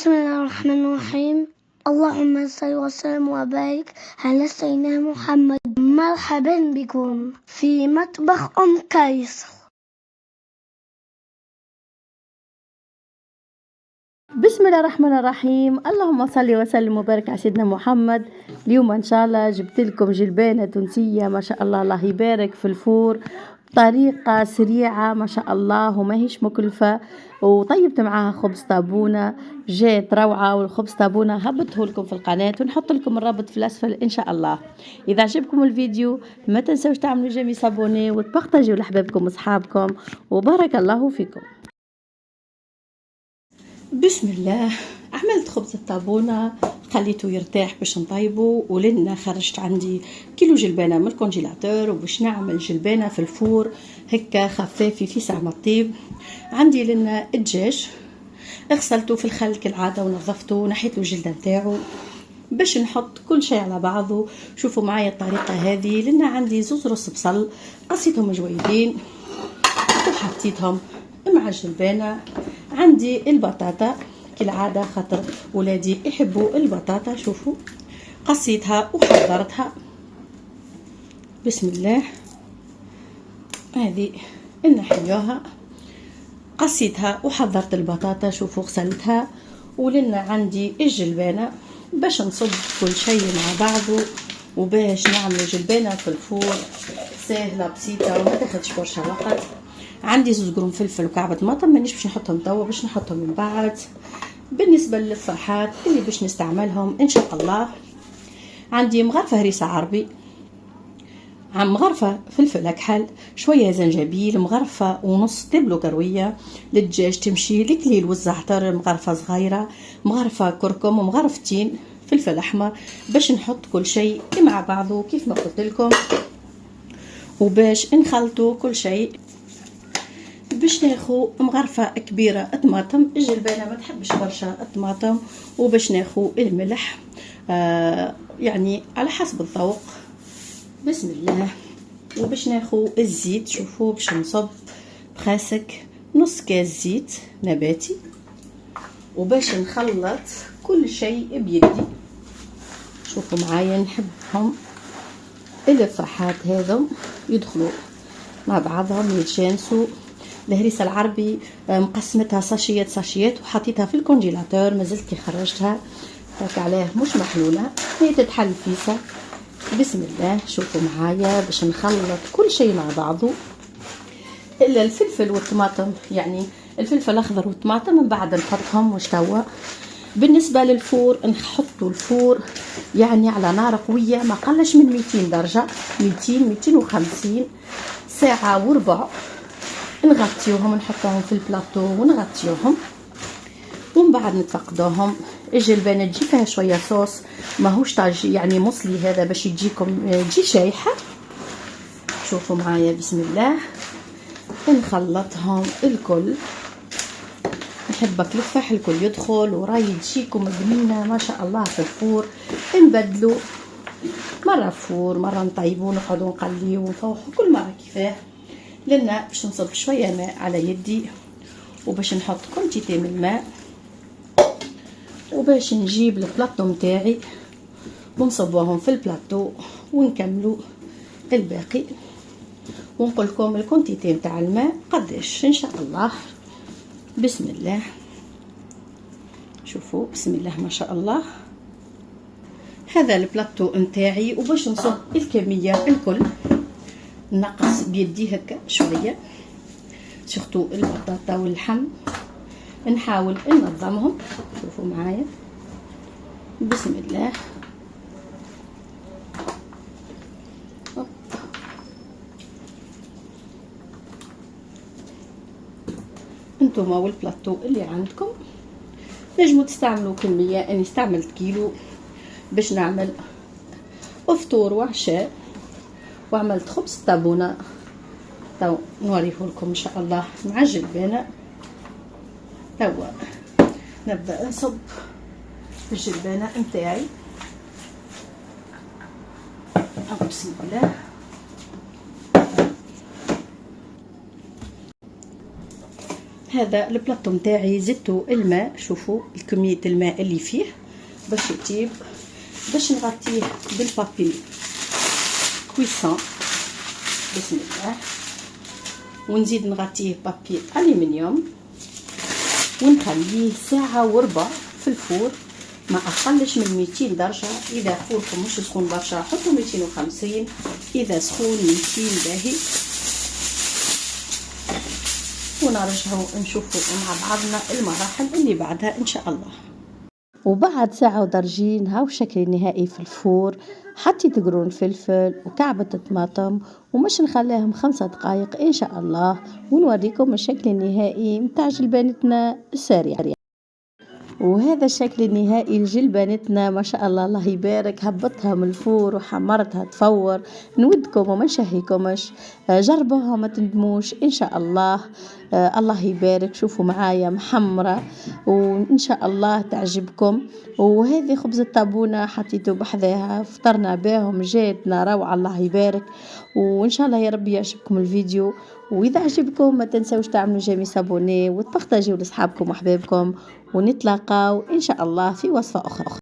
بسم الله الرحمن الرحيم. اللهم صل وسلم وبارك على سيدنا محمد. مرحبا بكم في مطبخ كايس. بسم الله الرحمن الرحيم. اللهم صل وسلم وبارك على سيدنا محمد. اليوم ان شاء الله جبت لكم جلبانه تونسيه ما شاء الله، الله يبارك، في الفور بطريقه سريعه ما شاء الله وماهيش مكلفه، وطيبت معاها خبز طابونه جات روعه. والخبز طابونه هبطه لكم في القناه ونحط لكم الرابط في الاسفل ان شاء الله. اذا عجبكم الفيديو ما تنسوش تعملوا جيمي صابوني وتبارطاجيو لاحبابكم واصحابكم، وبارك الله فيكم. بسم الله، عملت خبز الطابونة خليته يرتاح باش نطيبه، ولنا خرجت عندي كيلو جلبانة من الكونجيلاتور وباش نعمل جلبانة في الفور هكا خفافي في ساعة ما طيب. عندي لنا الدجاج غسلته في الخل كالعادة ونظفته ونحيت له الجلدة نتاعو باش نحط كل شيء على بعضه. شوفوا معايا الطريقة هذه. لنا عندي 2 رص بصل قصيتهم جويدين وحطيتهم مع الجلبانة. عندي البطاطا كالعادة خاطر ولادي يحبوا البطاطا، شوفوا قصيتها وحضرتها. بسم الله، هذه نحيوها. قصيتها وحضرت البطاطا، شوفوا غسلتها. ولنا عندي الجلبانة باش نصب كل شيء مع بعضه وباش نعمل جلبانة في الفور سهلة بسيطة وما تاخدش برشا وقت. عندي 2 قرون فلفل وكعبة طماطم مانيش باش نحطهم توا، باش نحطهم من بعد. بالنسبة للفاحات اللي باش نستعملهم ان شاء الله، عندي مغرفة هريسة عربي، مغرفة فلفل اكحل، شوية زنجبيل، مغرفة ونص تبلو كروية للدجاج تمشي، الكليل والزعتر مغرفة صغيرة، مغرفة كركم ومغرفتين فلفل احمر، باش نحط كل شيء مع بعضه كيف ما قلت لكم وباش نخلطوا كل شيء. باش ناخو مغرفة كبيرة طماطم، الجلبانة ما تحبش برشا الطماطم، وباش ناخو الملح يعني على حسب الذوق. بسم الله. وباش ناخو الزيت، شوفوا باش نصب بخاسك نص كاس زيت نباتي، وباش نخلط كل شيء بيدي. شوفوا معايا، نحبهم الفاحات هذم يدخلوا مع بعضهم يتجانسوا. الهريسة العربي مقسمتها ساشيات وحطيتها في الكونجيلاتور، مازلت خرجتها هاك عليه مش محلولة، هي تتحل فيسا. بسم الله، شوفوا معايا باش نخلط كل شيء مع بعضه الا الفلفل والطماطم، يعني الفلفل الاخضر والطماطم من بعد نحطهم واش توا. بالنسبة للفور نحطوا الفور يعني على نار قوية ما قلش من 200 درجة، 250 ساعة وربع. نغطيوهم نحطوهم في البلاطو ونغطيوهم ومن بعد نتفقدوهم. الجلبانة تجي فيها شوية صوص، ماهوش طاج يعني مصلي هذا باش يجيكم تجي شايحة. شوفوا معايا بسم الله، نخلطهم الكل. نحبك الفاح الكل يدخل وراي تجيكم بنينة ما شاء الله في الفور. نبدلوا مرة فور مرة نطيبوا، نقعدوا نقليوا ونفوحوا كل مرة كيفاه. لنا باش نصب شويه ماء على يدي وباش نحط كونتيتي من الماء، وباش نجيب البلاطو متاعي ونصبوهم في البلاطو ونكملوا الباقي. ونقول لكم الكونتيتي نتاع الماء قداش ان شاء الله. بسم الله، شوفوا بسم الله ما شاء الله. هذا البلاطو نتاعي، وباش نصب الكميه الكل نقص بيدي هكا شويه، سورتو البطاطا واللحم نحاول ننظمهم. شوفوا معايا بسم الله. انتم والبلاطو اللي عندكم نجموا تستعملوا كميه، اني استعملت كيلو باش نعمل فطور وعشاء، وعملت خبز طابونه تو نوريه لكم ان شاء الله مع الجلبانه. توا نبدا نصب الجلبانه نتاعي. بسم الله. هذا البلاطو متاعي زدتو الماء، شوفوا كمية الماء اللي فيه باش يطيب، باش نغطيه بالبابي كويسون بسم الله، ونزيد نغطيه بابي ألمنيوم ونخليه ساعة وربع في الفور، ما أقلش من 200 درجة. إذا فوركم مش سخون برشا حطوا 250، إذا سخون 200 باهي. ونرجعوا نشوفوا مع بعضنا المراحل اللي بعدها إن شاء الله. وبعد ساعة ودرجين هاو الشكل النهائي في الفور. حطيت قرون فلفل وكعبة طماطم ومش نخليهم 5 دقائق إن شاء الله، ونوريكم الشكل النهائي متاع جلبانتنا السريع. وهذا الشكل النهائي لجلبانتنا ما شاء الله، الله يبارك. هبطها من الفور وحمرتها تفور. نودكم وما نشهيكمش، جربوها ما تندموش إن شاء الله. الله يبارك. شوفوا معايا محمرة وإن شاء الله تعجبكم. وهذه خبز الطابونة حطيته بحذاها، فطرنا بهم، جاتنا روعة الله يبارك. وإن شاء الله يا رب يعجبكم الفيديو، وإذا عجبكم ما تنسوش تعملوا جيمي سابوني وتبارطاجيو لأصحابكم وأحبابكم، ونتلاقاو إن شاء الله في وصفة أخرى.